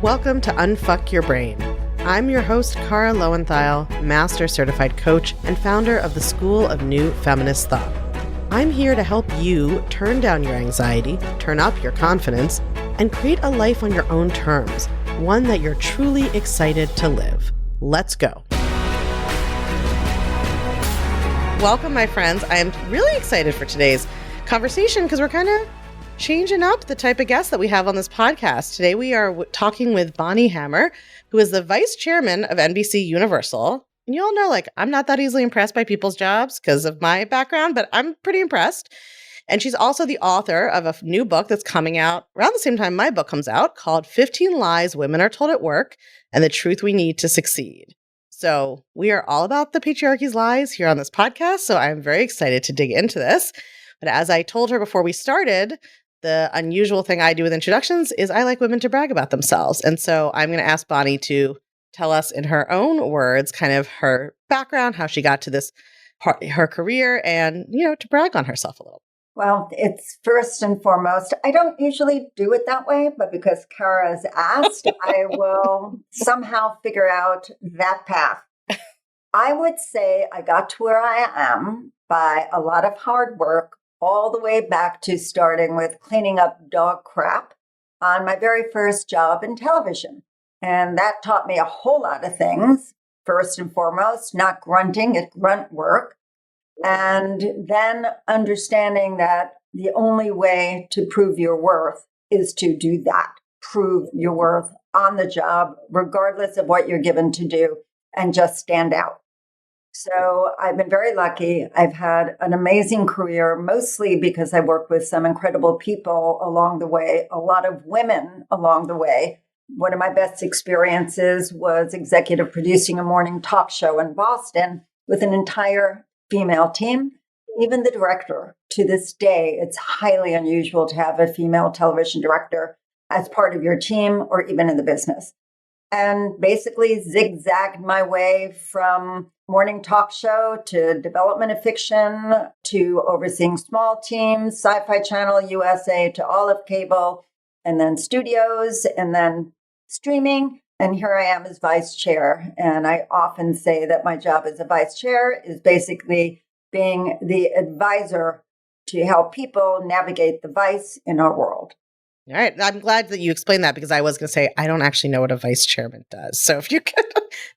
Welcome to Unfuck Your Brain. I'm your host, Cara Lowenthal, Master Certified Coach and founder of the School of New Feminist Thought. I'm here to help you turn down your anxiety, turn up your confidence, and create a life on your own terms, one that you're truly excited to live. Let's go. Welcome, my friends. I am really excited for today's conversation because we're kind of changing up the type of guests that we have on this podcast. Today we are talking with Bonnie Hammer, who is the vice chairman of NBC Universal. And you all know, I'm not that easily impressed by people's jobs because of my background, but I'm pretty impressed. And she's also the author of a new book that's coming out around the same time my book comes out, called 15 Lies Women Are Told at Work and the Truth We Need to Succeed. So we are all about the patriarchy's lies here on this podcast. So I'm very excited to dig into this. But as I told her before we started, the unusual thing I do with introductions is I like women to brag about themselves. And so I'm going to ask Bonnie to tell us in her own words, kind of her background, how she got to this part, her career, and, to brag on herself a little. Well, it's first and foremost, I don't usually do it that way, but because Kara's asked, I will somehow figure out that path. I would say I got to where I am by a lot of hard work, all the way back to starting with cleaning up dog crap on my very first job in television. And that taught me a whole lot of things. First and foremost, not grunting at grunt work. And then understanding that the only way to prove your worth is to do that. Prove your worth on the job, regardless of what you're given to do, and just stand out. So I've been very lucky. I've had an amazing career, mostly because I worked with some incredible people along the way, a lot of women along the way. One of my best experiences was executive producing a morning talk show in Boston with an entire female team. Even the director, to this day, it's highly unusual to have a female television director as part of your team or even in the business. And basically zigzagged my way from morning talk show to development of fiction to overseeing small teams, Sci-Fi Channel, USA, to all of cable, and then studios, and then streaming. And here I am as vice chair. And I often say that my job as a vice chair is basically being the advisor to help people navigate the vice in our world. All right. I'm glad that you explained that because I was going to say, I don't actually know what a vice chairman does. So if you could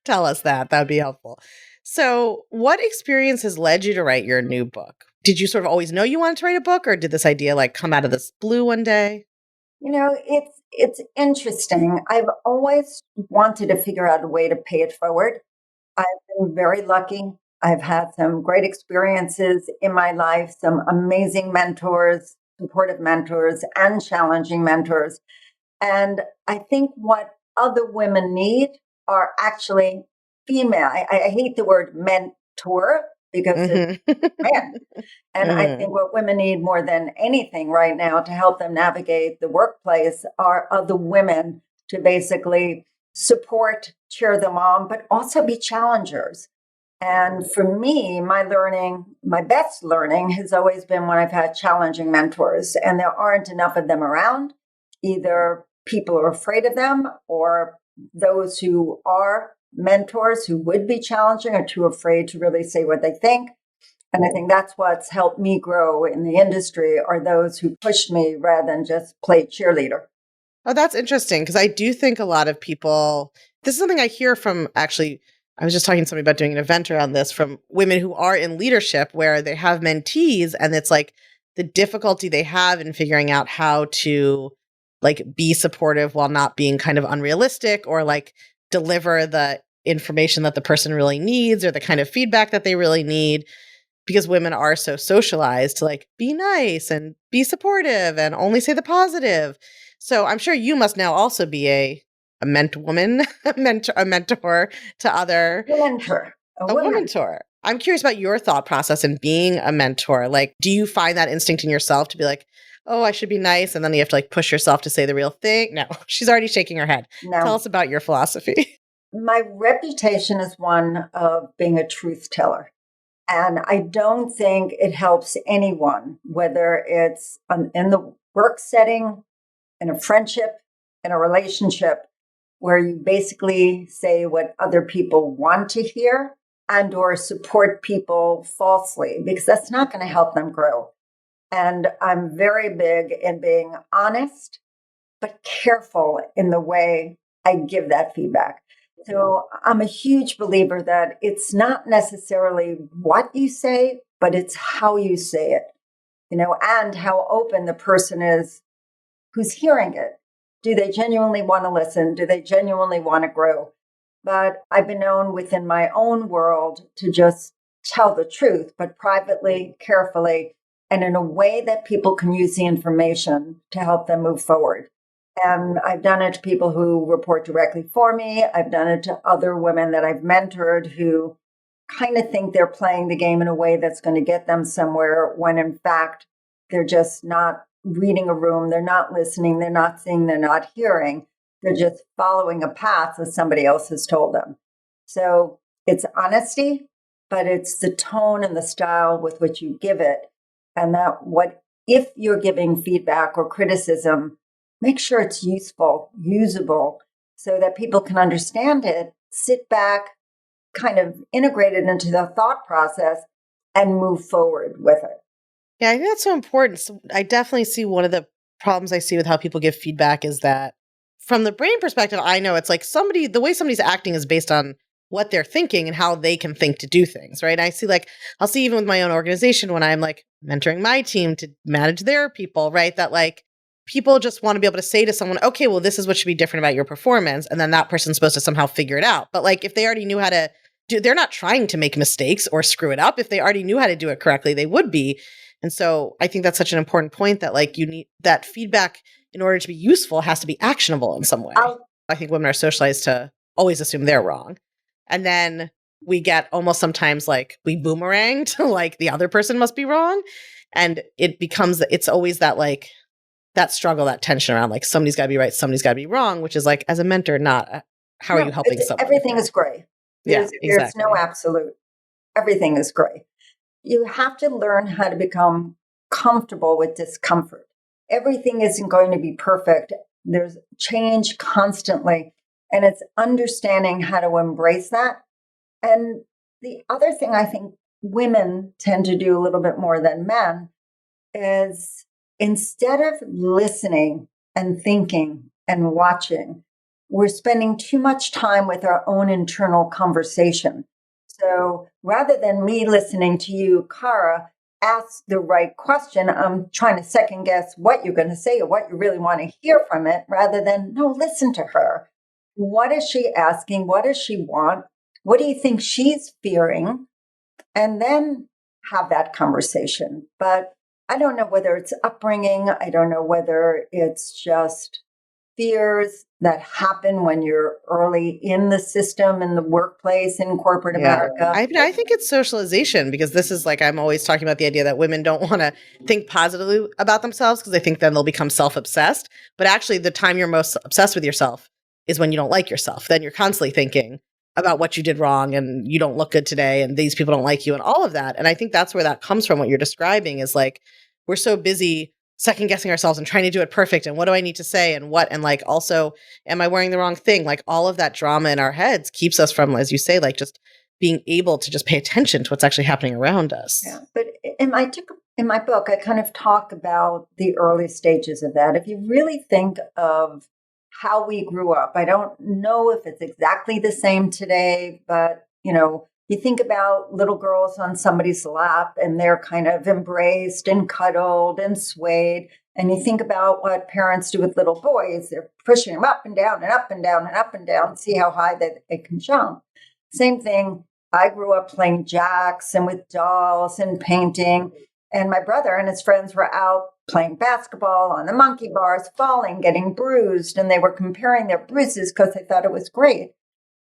tell us that would be helpful. So what experience has led you to write your new book? Did you sort of always know you wanted to write a book, or did this idea come out of this blue one day? It's interesting. I've always wanted to figure out a way to pay it forward. I've been very lucky. I've had some great experiences in my life, some amazing mentors, supportive mentors, and challenging mentors. And I think what other women need are actually female. I hate the word mentor because it's men. And I think what women need more than anything right now to help them navigate the workplace are other women to basically support, cheer them on, but also be challengers. And for me, my best learning has always been when I've had challenging mentors, and there aren't enough of them around. Either people are afraid of them, or those who are mentors who would be challenging are too afraid to really say what they think. And I think that's what's helped me grow in the industry, are those who pushed me rather than just play cheerleader. Oh, that's interesting, because I do think a lot of people, this is something I hear from, actually, I was just talking to somebody about doing an event around this, from women who are in leadership where they have mentees, and it's the difficulty they have in figuring out how to be supportive while not being kind of unrealistic, or deliver the information that the person really needs or the kind of feedback that they really need, because women are so socialized to be nice and be supportive and only say the positive. So I'm sure you must now also be a mentor to other... A mentor. I'm curious about your thought process in being a mentor. Do you find that instinct in yourself to be oh, I should be nice, and then you have to push yourself to say the real thing? No, she's already shaking her head. No. Tell us about your philosophy. My reputation is one of being a truth teller. And I don't think it helps anyone, whether it's in the work setting, in a friendship, in a relationship, where you basically say what other people want to hear and or support people falsely, because that's not going to help them grow. And I'm very big in being honest, but careful in the way I give that feedback. So I'm a huge believer that it's not necessarily what you say, but it's how you say it, and how open the person is who's hearing it. Do they genuinely want to listen? Do they genuinely want to grow? But I've been known within my own world to just tell the truth, but privately, carefully, and in a way that people can use the information to help them move forward. And I've done it to people who report directly for me. I've done it to other women that I've mentored who kind of think they're playing the game in a way that's going to get them somewhere when in fact they're just not reading a room, they're not listening, they're not seeing, they're not hearing. They're just following a path that somebody else has told them. So it's honesty, but it's the tone and the style with which you give it. And if you're giving feedback or criticism, make sure it's useful, usable, so that people can understand it, sit back, kind of integrate it into the thought process and move forward with it. Yeah, I think that's so important. So I definitely see one of the problems I see with how people give feedback is that from the brain perspective, I know it's like the way somebody's acting is based on what they're thinking and how they can think to do things, right? I'll see even with my own organization when I'm like mentoring my team to manage their people, right? That like people just want to be able to say to someone, okay, well, this is what should be different about your performance. And then that person's supposed to somehow figure it out. But like if they already knew how to do, they're not trying to make mistakes or screw it up. If they already knew how to do it correctly, they would be. And so I think that's such an important point that like you need that feedback in order to be useful has to be actionable in some way. I think women are socialized to always assume they're wrong. And then we get almost sometimes like we boomerang to like the other person must be wrong. And it's always that like that struggle, that tension around like somebody's got to be right, somebody's got to be wrong, which is like as a mentor, not how are you helping someone? Everything is gray. There's no absolute. Everything is gray. You have to learn how to become comfortable with discomfort. Everything isn't going to be perfect. There's change constantly, and it's understanding how to embrace that. And the other thing I think women tend to do a little bit more than men is instead of listening and thinking and watching, we're spending too much time with our own internal conversation. So rather than me listening to you, Cara, ask the right question, I'm trying to second guess what you're going to say or what you really want to hear from it, rather than, no, listen to her. What is she asking? What does she want? What do you think she's fearing? And then have that conversation. But I don't know whether it's upbringing. I don't know whether it's just fears that happen when you're early in the system, in the workplace, in corporate America. I think it's socialization, because this is like, I'm always talking about the idea that women don't want to think positively about themselves because they think then they'll become self-obsessed. But actually the time you're most obsessed with yourself is when you don't like yourself. Then you're constantly thinking about what you did wrong and you don't look good today and these people don't like you and all of that. And I think that's where that comes from. What you're describing is like, we're so busy second guessing ourselves and trying to do it perfect. And what do I need to say? And what, and like, also, am I wearing the wrong thing? Like all of that drama in our heads keeps us from, as you say, like just being able to just pay attention to what's actually happening around us. Yeah. But in my book, I kind of talk about the early stages of that. If you really think of how we grew up, I don't know if it's exactly the same today, but you think about little girls on somebody's lap and they're kind of embraced and cuddled and swayed. And you think about what parents do with little boys. They're pushing them up and down and up and down and up and down, see how high they can jump. Same thing. I grew up playing jacks and with dolls and painting. And my brother and his friends were out playing basketball on the monkey bars, falling, getting bruised. And they were comparing their bruises because they thought it was great.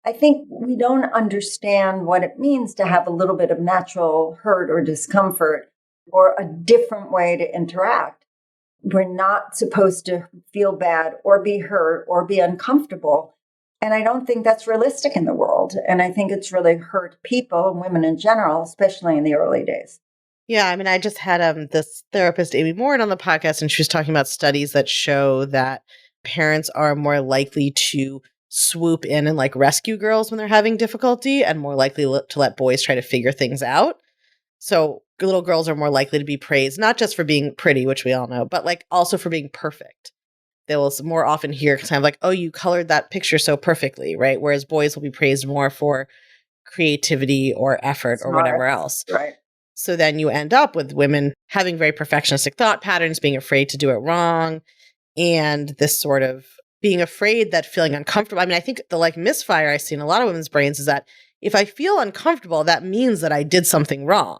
I think we don't understand what it means to have a little bit of natural hurt or discomfort or a different way to interact. We're not supposed to feel bad or be hurt or be uncomfortable. And I don't think that's realistic in the world. And I think it's really hurt people and women in general, especially in the early days. Yeah, I mean, I just had this therapist, Amy Morin, on the podcast, and she was talking about studies that show that parents are more likely to swoop in and like rescue girls when they're having difficulty and more likely to let boys try to figure things out. So little girls are more likely to be praised, not just for being pretty, which we all know, but like also for being perfect. They will more often hear kind of like, oh, you colored that picture so perfectly, right? Whereas boys will be praised more for creativity or effort or whatever else. Right. So then you end up with women having very perfectionistic thought patterns, being afraid to do it wrong, and this sort of being afraid that feeling uncomfortable. I mean, I think the like misfire I see in a lot of women's brains is that if I feel uncomfortable, that means that I did something wrong.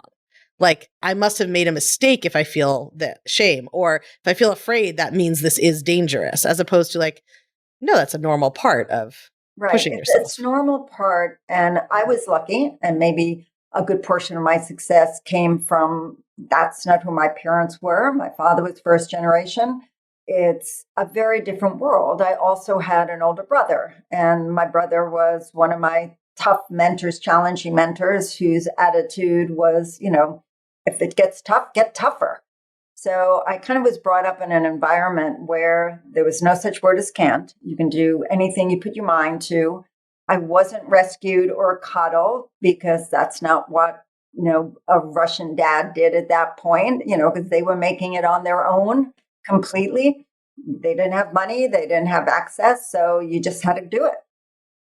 Like I must have made a mistake if I feel that shame, or if I feel afraid, that means this is dangerous, as opposed to like, no, that's a normal part of pushing yourself. It's normal part. And I was lucky, and maybe a good portion of my success came from that's not who my parents were. My father was first generation. It's a very different world. I also had an older brother, and my brother was one of my tough mentors, challenging mentors, whose attitude was, if it gets tough, get tougher. So I kind of was brought up in an environment where there was no such word as can't. You can do anything you put your mind to. I wasn't rescued or coddled because that's not what, a Russian dad did at that point, because they were making it on their own completely. They didn't have money. They didn't have access. So you just had to do it.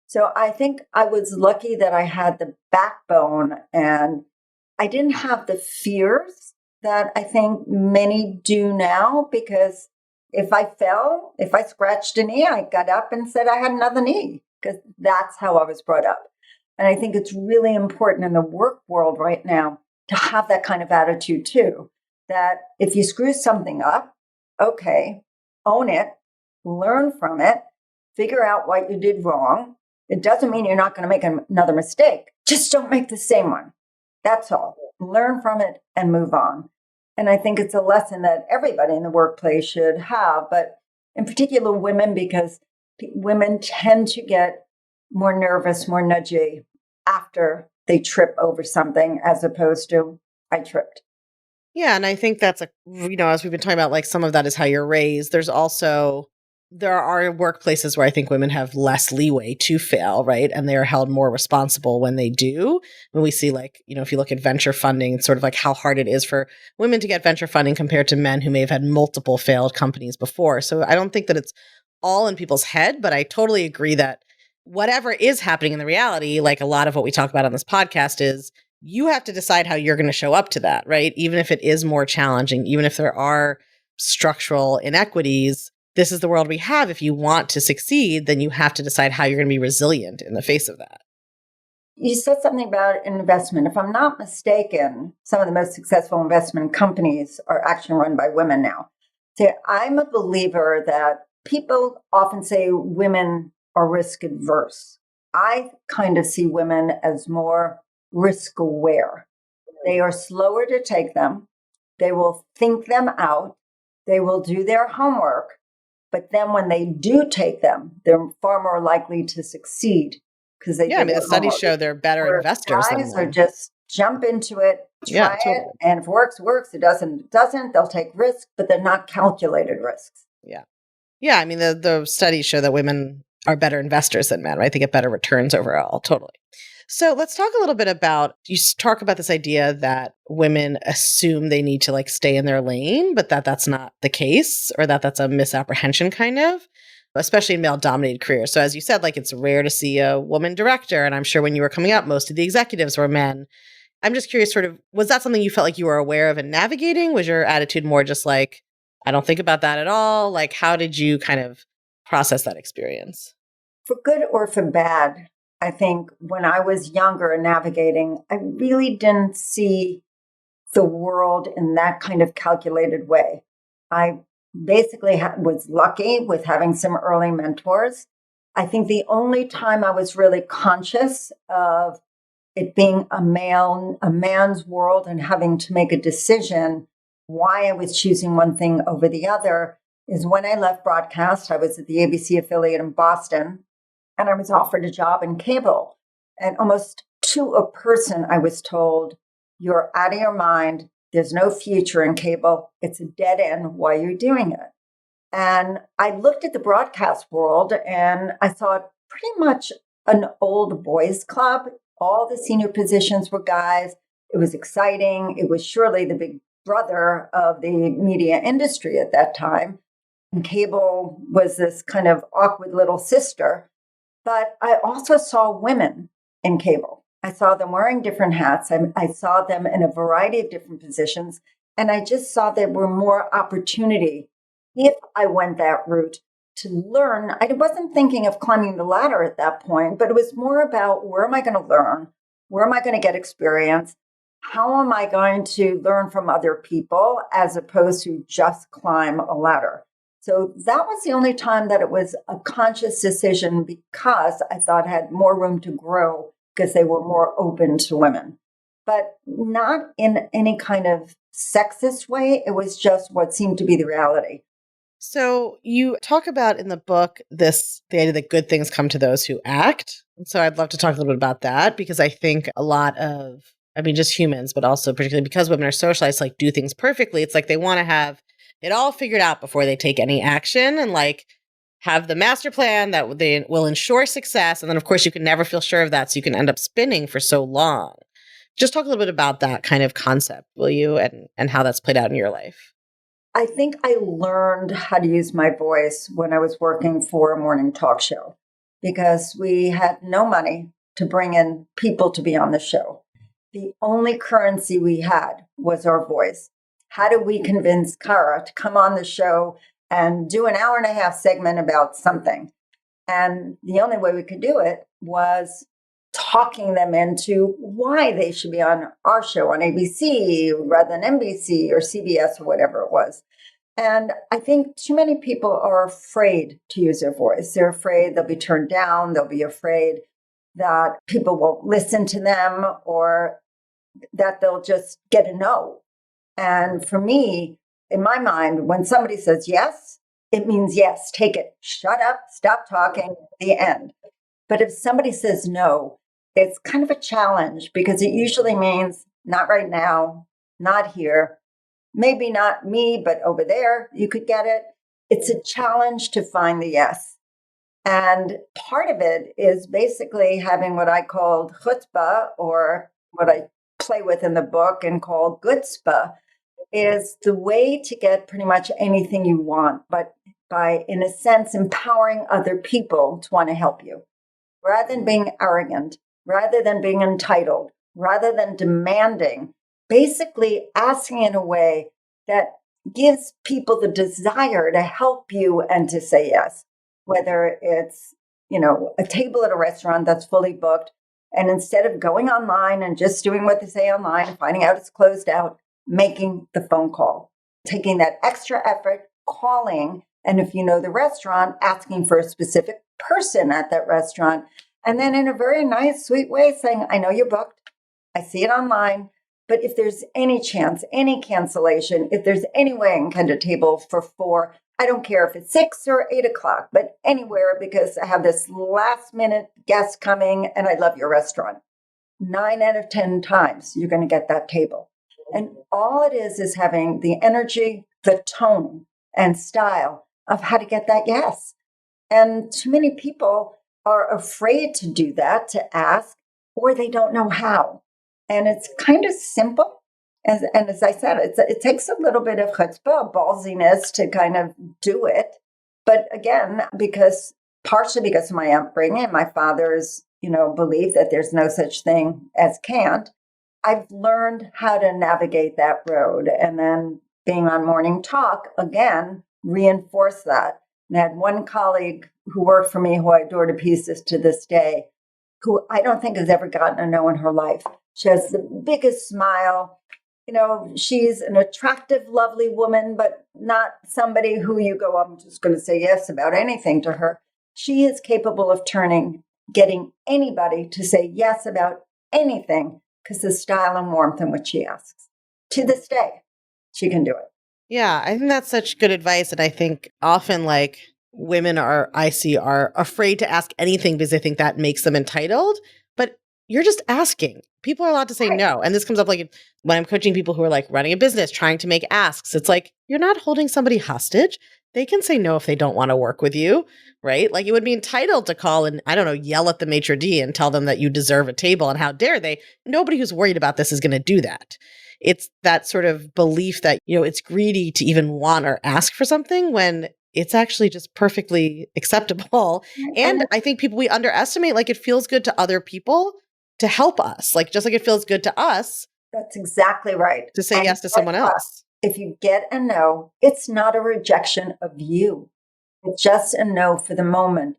So I think I was lucky that I had the backbone and I didn't have the fears that I think many do now, because if I fell, if I scratched a knee, I got up and said I had another knee, because that's how I was brought up. And I think it's really important in the work world right now to have that kind of attitude too, that if you screw something up, okay, own it, learn from it, figure out what you did wrong. It doesn't mean you're not going to make another mistake. Just don't make the same one. That's all. Learn from it and move on. And I think it's a lesson that everybody in the workplace should have, but in particular women, because women tend to get more nervous, more nudgy after they trip over something as opposed to I tripped. Yeah. And I think that's as we've been talking about, like some of that is how you're raised. There are workplaces where I think women have less leeway to fail, right? And they are held more responsible when they do. When we see like, if you look at venture funding, it's sort of like how hard it is for women to get venture funding compared to men who may have had multiple failed companies before. So I don't think that it's all in people's head, but I totally agree that whatever is happening in the reality, like a lot of what we talk about on this podcast is you have to decide how you're going to show up to that, right? Even if it is more challenging, even if there are structural inequities, this is the world we have. If you want to succeed, then you have to decide how you're going to be resilient in the face of that. You said something about investment. If I'm not mistaken, some of the most successful investment companies are actually run by women now. So I'm a believer that people often say women are risk adverse. I kind of see women as more risk aware. They are slower to take them. They will think them out. They will do their homework. But then when they do take them, they're far more likely to succeed because they the studies show they're better investors than guys are just jump into it, try it, and if it works, works. It doesn't, they'll take risks, but they're not calculated risks. Yeah. Yeah, I mean, the studies show that women are better investors than men, right? They get better returns overall, totally. So let's talk a little bit about, you talk about this idea that women assume they need to like stay in their lane, but that's not the case, or that's a misapprehension kind of, especially in male dominated careers. So as you said, like it's rare to see a woman director. And I'm sure when you were coming up, most of the executives were men. I'm just curious, sort of, was that something you felt like you were aware of and navigating? Was your attitude more just like, I don't think about that at all? Like, how did you kind of process that experience? For good or for bad, I think when I was younger and navigating, I really didn't see the world in that kind of calculated way. I basically was lucky with having some early mentors. I think the only time I was really conscious of it being a man's world and having to make a decision why I was choosing one thing over the other is when I left broadcast. I was at the ABC affiliate in Boston, and I was offered a job in cable. And almost to a person, I was told, you're out of your mind. There's no future in cable. It's a dead end. Why are you doing it? And I looked at the broadcast world and I thought, pretty much an old boys club. All the senior positions were guys. It was exciting. It was surely the big brother of the media industry at that time. And cable was this kind of awkward little sister. But I also saw women in cable. I saw them wearing different hats. I saw them in a variety of different positions. And I just saw there were more opportunity if I went that route to learn. I wasn't thinking of climbing the ladder at that point, but it was more about where am I going to learn? Where am I going to get experience? How am I going to learn from other people as opposed to just climb a ladder? So that was the only time that it was a conscious decision because I thought I had more room to grow because they were more open to women, but not in any kind of sexist way. It was just what seemed to be the reality. So you talk about in the book the idea that good things come to those who act. So I'd love to talk a little bit about that because I think a lot of, just humans, but also particularly because women are socialized to do things perfectly. It's like they want to have it all figured out before they take any action and have the master plan that they will ensure success. And then of course you can never feel sure of that. So you can end up spinning for so long. Just talk a little bit about that kind of concept, will you? And how that's played out in your life. I think I learned how to use my voice when I was working for a morning talk show because we had no money to bring in people to be on the show. The only currency we had was our voice. How do we convince Kara to come on the show and do an hour and a half segment about something? And the only way we could do it was talking them into why they should be on our show on ABC rather than NBC or CBS or whatever it was. And I think too many people are afraid to use their voice. They're afraid they'll be turned down. They'll be afraid that people won't listen to them or that they'll just get a no. And for me, in my mind, when somebody says yes, it means yes, take it. Shut up, stop talking, the end. But if somebody says no, it's kind of a challenge because it usually means not right now, not here, maybe not me, but over there, you could get it. It's a challenge to find the yes. And part of it is basically having what I called chutzpah, or what I play with in the book and call gutzpah, is the way to get pretty much anything you want, but by, in a sense, empowering other people to want to help you. Rather than being arrogant, rather than being entitled, rather than demanding, basically asking in a way that gives people the desire to help you and to say yes. Whether it's, a table at a restaurant that's fully booked, and instead of going online and just doing what they say online and finding out it's closed out, making the phone call, taking that extra effort, calling, and if you know the restaurant, asking for a specific person at that restaurant, and then in a very nice, sweet way saying, I know you're booked, I see it online, but if there's any chance, any cancellation, if there's any way I can get a table for 4, I don't care if it's 6 or 8 o'clock, but anywhere, because I have this last minute guest coming and I love your restaurant. 9 out of 10 times, you're going to get that table. And all it is having the energy, the tone, and style of how to get that yes. And too many people are afraid to do that, to ask, or they don't know how. And it's kind of simple. And as I said, it takes a little bit of chutzpah, ballsiness to kind of do it. But again, partially because of my upbringing, my father's, belief that there's no such thing as can't, I've learned how to navigate that road. And then being on Morning Talk, again, reinforced that. And I had one colleague who worked for me who I adore to pieces to this day, who I don't think has ever gotten a no in her life. She has the biggest smile. She's an attractive, lovely woman, but not somebody who you go, I'm just going to say yes about anything to her. She is capable of getting anybody to say yes about anything because the style and warmth in which she asks. To this day, she can do it. Yeah, I think that's such good advice. And I think often women are afraid to ask anything because they think that makes them entitled. But you're just asking. People are allowed to say Right. no. And this comes up like when I'm coaching people who are like running a business, trying to make asks. It's like, you're not holding somebody hostage. They can say no if they don't want to work with you, right? Like you would be entitled to call and, I don't know, yell at the maitre d' and tell them that you deserve a table and how dare they. Nobody who's worried about this is going to do that. It's that sort of belief that, it's greedy to even want or ask for something when it's actually just perfectly acceptable. And And I think we underestimate, like it feels good to other people to help us, like just like it feels good to us that's exactly right. to say And yes to guess someone what? else. If you get a no, it's not a rejection of you. It's just a no for the moment.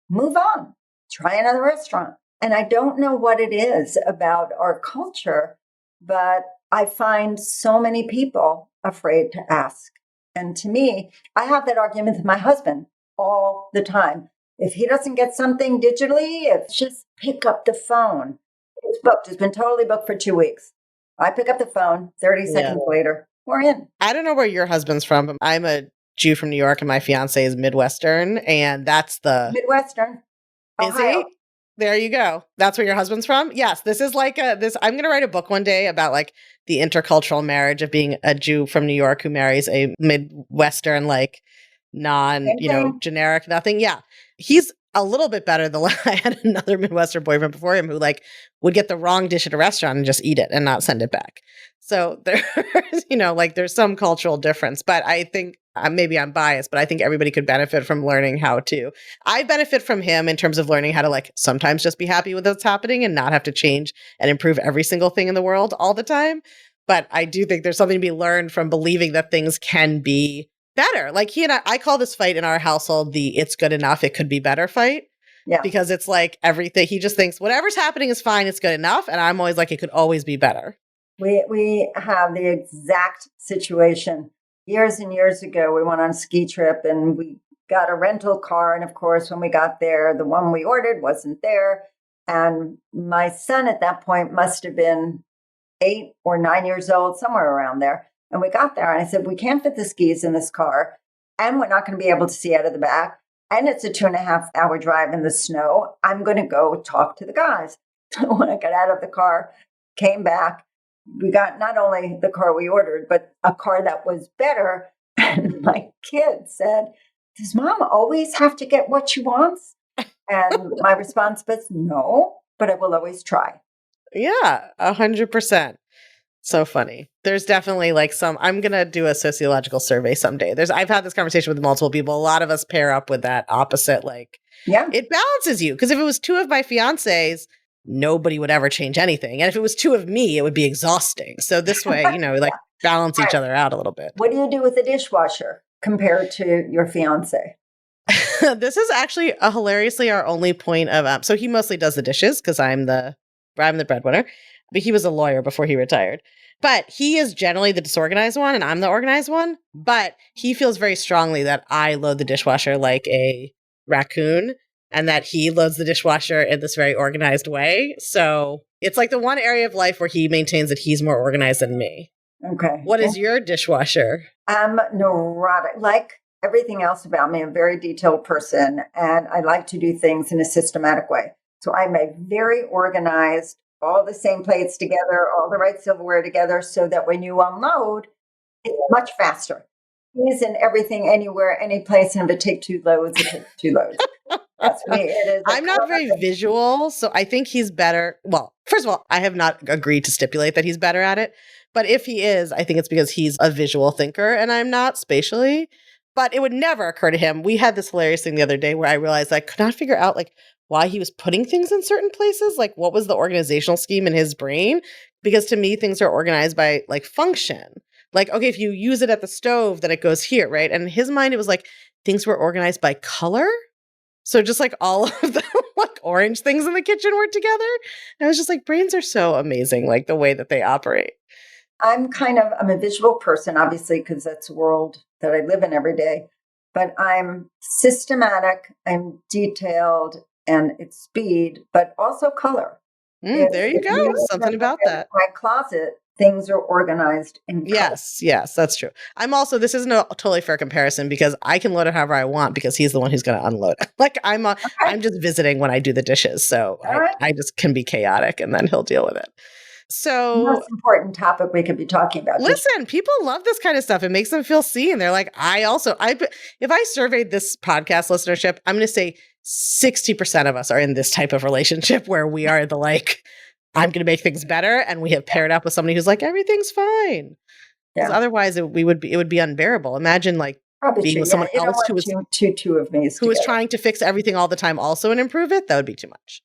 Move on. Try another restaurant. And I don't know what it is about our culture, but I find so many people afraid to ask. And to me, I have that argument with my husband all the time. If he doesn't get something digitally, it's just pick up the phone. It's booked. It's been totally booked for 2 weeks. I pick up the phone, 30 Yeah. seconds later, we're in. I don't know where your husband's from, but I'm a Jew from New York and my fiance is Midwestern. And that's Midwestern, is Ohio. he? There you go. That's where your husband's from? Yes. This is like I'm going to write a book one day about like the intercultural marriage of being a Jew from New York who marries a Midwestern, like Same thing. generic, nothing. Yeah. He's a little bit better than I had another Midwestern boyfriend before him who like would get the wrong dish at a restaurant and just eat it and not send it back. So there's, like there's some cultural difference, but I think maybe I'm biased, but I think everybody could benefit from learning how to. I benefit from him in terms of learning how to like sometimes just be happy with what's happening and not have to change and improve every single thing in the world all the time. But I do think there's something to be learned from believing that things can be better. Like he and I call this fight in our household the "it's good enough, it could be better" fight. Yeah. Because it's like everything, he just thinks whatever's happening is fine, it's good enough. And I'm always like, it could always be better. We have the exact situation. Years and years ago, we went on a ski trip and we got a rental car. And of course, when we got there, the one we ordered wasn't there. And my son at that point must have been 8 or 9 years old, somewhere around there. And we got there and I said, we can't fit the skis in this car and we're not going to be able to see out of the back. And it's a 2.5 hour drive in the snow. I'm going to go talk to the guys. When I got out of the car, came back, we got not only the car we ordered, but a car that was better. And my kid said, does mom always have to get what she wants? And my response was, no, but I will always try. Yeah, 100%. So funny. There's definitely like I'm going to do a sociological survey someday. I've had this conversation with multiple people. A lot of us pair up with that opposite, like, Yeah. it balances you. Because if it was two of my fiancés, nobody would ever change anything. And if it was two of me, it would be exhausting. So this way, like balance each other out a little bit. What do you do with the dishwasher compared to your fiance? This is actually hilariously our only point of, so he mostly does the dishes because I'm the breadwinner, but he was a lawyer before he retired. But he is generally the disorganized one and I'm the organized one. But he feels very strongly that I load the dishwasher like a raccoon and that he loads the dishwasher in this very organized way. So it's like the one area of life where he maintains that he's more organized than me. Okay. What is your dishwasher? I'm neurotic. Like everything else about me, I'm a very detailed person and I like to do things in a systematic way. So I'm a very organized, all the same plates together, all the right silverware together, so that when you unload, it's much faster. He's in everything, anywhere, any place, and if it takes 2 loads, it takes 2 loads. That's me. It is. I'm not very visual, so I think he's better. Well, first of all, I have not agreed to stipulate that he's better at it. But if he is, I think it's because he's a visual thinker and I'm not spatially. But it would never occur to him. We had this hilarious thing the other day where I realized I could not figure out like why he was putting things in certain places. Like what was the organizational scheme in his brain? Because to me, things are organized by like function. Like, okay, if you use it at the stove, then it goes here, right? And in his mind, it was like things were organized by color. So just like all of the like orange things in the kitchen were together. And I was just like, brains are so amazing, like the way that they operate. I'm a visual person, obviously, because that's the world that I live in every day. But I'm systematic, I'm detailed, and it's speed, but also color. There you go. Something about that. My closet, things are organized in color. Yes, that's true. This isn't a totally fair comparison because I can load it however I want because he's the one who's going to unload it. Like I'm Okay. just visiting when I do the dishes. So All right. I just can be chaotic and then he'll deal with it. So Most important topic we could be talking about. listen, people love this kind of stuff. It makes them feel seen. They're like, if I surveyed this podcast listenership, I'm going to say 60% of us are in this type of relationship where we are the like, I'm going to make things better. And we have paired up with somebody who's like, everything's fine. Because otherwise it would be unbearable. Imagine like Probably being true. with someone You don't else want who was two of me who was trying to fix everything all the time also and improve it. That would be too much.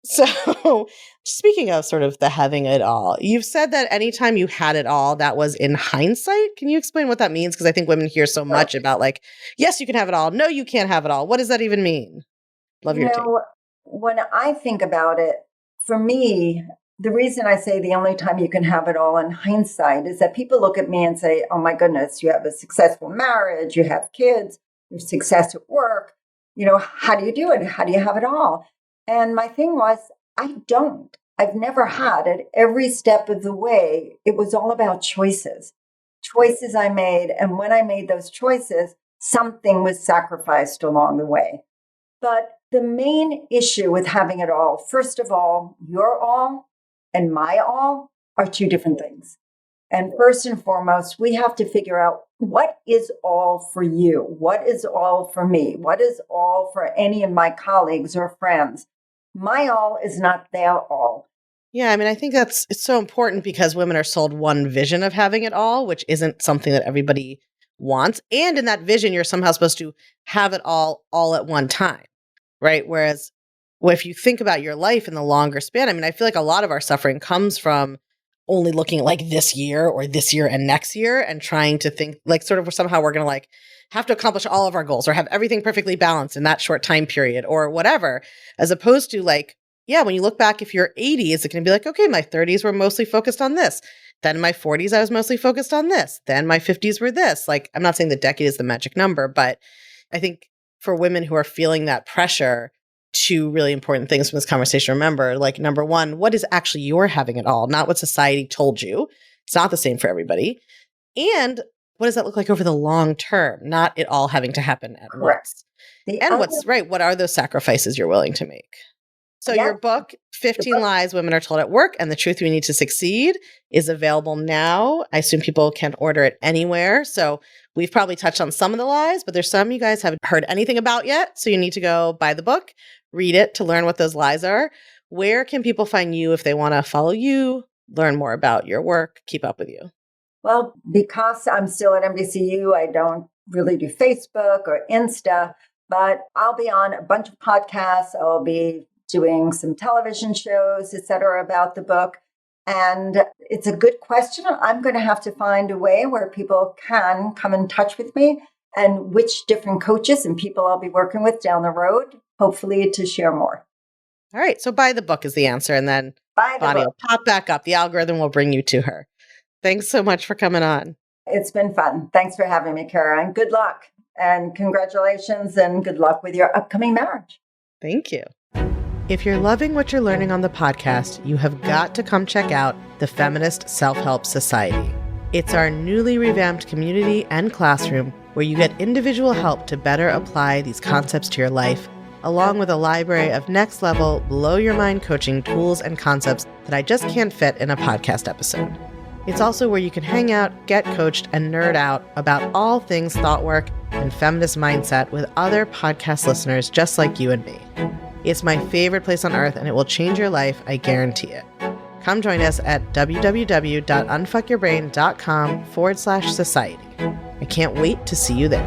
So speaking of sort of the having it all, you've said that anytime you had it all, that was in hindsight. Can you explain what that means? Because I think women hear so much about like, yes, you can have it all. No, you can't have it all. What does that even mean? Love your take. When I think about it, for me, the reason I say the only time you can have it all in hindsight is that people look at me and say, oh my goodness, you have a successful marriage, you have kids, you have success at work. How do you do it? How do you have it all? And my thing was, I don't. I've never had it. Every step of the way, it was all about choices. Choices I made. And when I made those choices, something was sacrificed along the way. But the main issue with having it all, first of all, your all and my all are two different things. And first and foremost, we have to figure out what is all for you? What is all for me? What is all for any of my colleagues or friends? My all is not their all. Yeah, I mean, I think it's so important because women are sold one vision of having it all, which isn't something that everybody wants. And in that vision, you're somehow supposed to have it all at one time, right? Whereas if you think about your life in the longer span, I mean, I feel like a lot of our suffering comes from only looking at like this year and next year and trying to think like sort of somehow we're going to like have to accomplish all of our goals or have everything perfectly balanced in that short time period or whatever, as opposed to like, yeah, when you look back, if you're 80, is it going to be like, okay, my 30s were mostly focused on this. Then in my 40s, I was mostly focused on this. Then my 50s were this. Like, I'm not saying the decade is the magic number, but I think for women who are feeling that pressure, two really important things from this conversation. Remember, like, number one, what is actually your having it all, not what society told you. It's not the same for everybody. And what does that look like over the long term? Not it all having to happen at once. What are those sacrifices you're willing to make? So your book, 15 Lies Women Are Told at Work and the Truth We Need to Succeed, is available now. I assume people can order it anywhere. So we've probably touched on some of the lies, but there's some you guys haven't heard anything about yet. So you need to go buy the book, read it to learn what those lies are. Where can people find you if they want to follow you, learn more about your work, keep up with you? Well, because I'm still at NBCU, I don't really do Facebook or Insta, but I'll be on a bunch of podcasts. I'll be doing some television shows, et cetera, about the book. And it's a good question. I'm going to have to find a way where people can come in touch with me and which different coaches and people I'll be working with down the road, hopefully to share more. All right. So buy the book is the answer. And then Bonnie will pop back up. The algorithm will bring you to her. Thanks so much for coming on. It's been fun. Thanks for having me, Kara. And good luck. And congratulations and good luck with your upcoming marriage. Thank you. If you're loving what you're learning on the podcast, you have got to come check out the Feminist Self-Help Society. It's our newly revamped community and classroom where you get individual help to better apply these concepts to your life, along with a library of next-level, blow-your-mind coaching tools and concepts that I just can't fit in a podcast episode. It's also where you can hang out, get coached, and nerd out about all things thought work and feminist mindset with other podcast listeners just like you and me. It's my favorite place on earth, and it will change your life, I guarantee it. Come join us at www.unfuckyourbrain.com/society. I can't wait to see you there.